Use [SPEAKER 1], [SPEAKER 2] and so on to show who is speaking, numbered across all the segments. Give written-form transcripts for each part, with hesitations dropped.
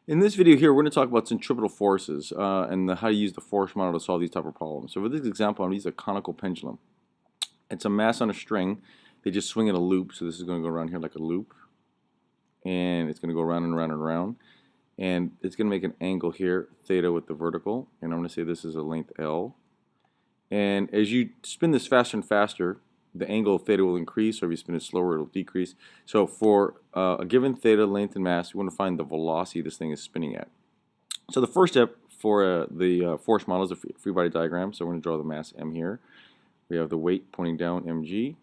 [SPEAKER 1] In this video here, we're going to talk about centripetal forces and how to use the force model to solve these type of problems. So for this example, I'm using a conical pendulum. It's a mass on a string. They just swing in a loop. So this is going to go around here like a loop. And it's going to go around and around and around. And it's going to make an angle here, theta with the vertical. And I'm going to say this is a length L. And as you spin this faster and faster, the angle of theta will increase, or if you spin it slower, it'll decrease. So for a given theta length and mass, you want to find the velocity this thing is spinning at. So the first step for the force model is a free body diagram. So we're going to draw the mass m here. We have the weight pointing down, mg.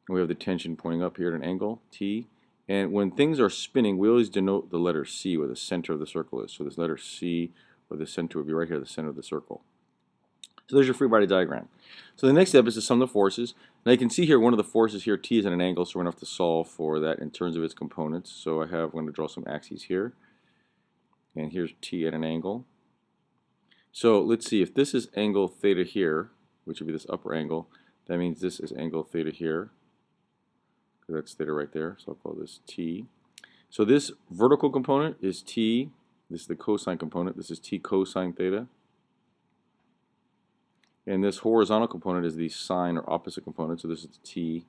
[SPEAKER 1] And we have the tension pointing up here at an angle, t. And when things are spinning, we always denote the letter c, where the center of the circle is. So this letter c, where the center would be right here, the center of the circle. So there's your free body diagram. So the next step is to sum the forces. Now you can see here one of the forces here, t, is at an angle, so we're going to have to solve for that in terms of its components. So I'm going to draw some axes here. And here's t at an angle. So let's see, if this is angle theta here, which would be this upper angle, that means this is angle theta here. That's theta right there, so I'll call this t. So this vertical component is t. This is the cosine component. This is t cosine theta. And this horizontal component is the sine or opposite component, so this is the t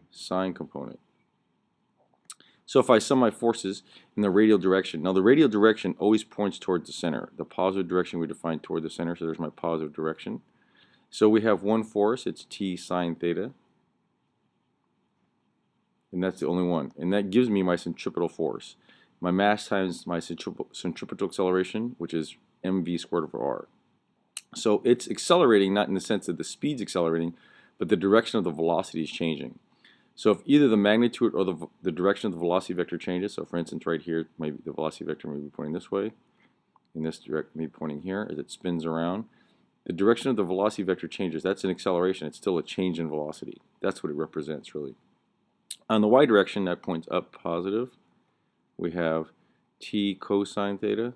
[SPEAKER 1] sine component. So if I sum my forces in the radial direction, now the radial direction always points towards the center. The positive direction we define toward the center, so there's my positive direction. So we have one force, it's t sine theta. And that's the only one. And that gives me my centripetal force. My mass times my centripetal acceleration, which is mv squared over r. So it's accelerating, not in the sense that the speed's accelerating, but the direction of the velocity is changing. So if either the magnitude or the direction of the velocity vector changes, so for instance right here, maybe the velocity vector may be pointing this way, and this direct may be pointing here as it spins around. The direction of the velocity vector changes. That's an acceleration. It's still a change in velocity. That's what it represents, really. On the y direction, that points up positive. We have t cosine theta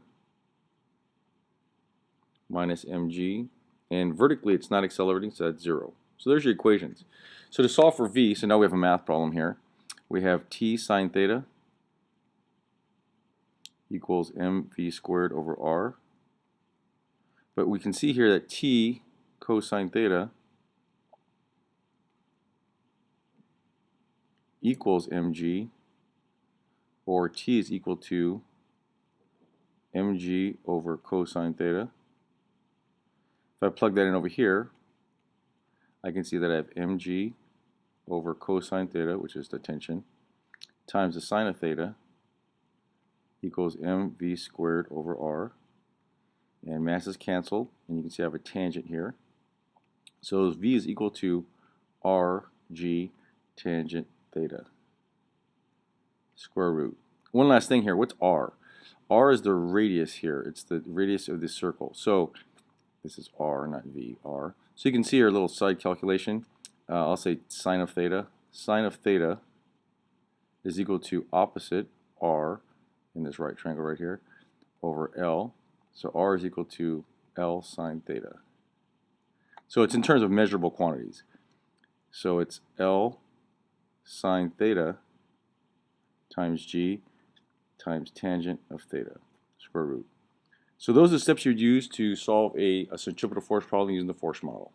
[SPEAKER 1] minus mg, and vertically it's not accelerating, so that's 0. So there's your equations. So to solve for v, so now we have a math problem here. We have t sine theta equals mv squared over r. But we can see here that t cosine theta equals mg, or t is equal to mg over cosine theta. If I plug that in over here, I can see that I have mg over cosine theta, which is the tension, times the sine of theta equals mv squared over r. And masses cancel, and you can see I have a tangent here. So v is equal to rg tangent theta, square root. One last thing here, what's r? R is the radius here. It's the radius of this circle. So this is r, not v, r. So you can see here a little side calculation. I'll say sine of theta. Sine of theta is equal to opposite r in this right triangle right here over L. So r is equal to L sine theta. So it's in terms of measurable quantities. So it's L sine theta times g times tangent of theta, square root. So those are the steps you'd use to solve a centripetal force problem using the force model.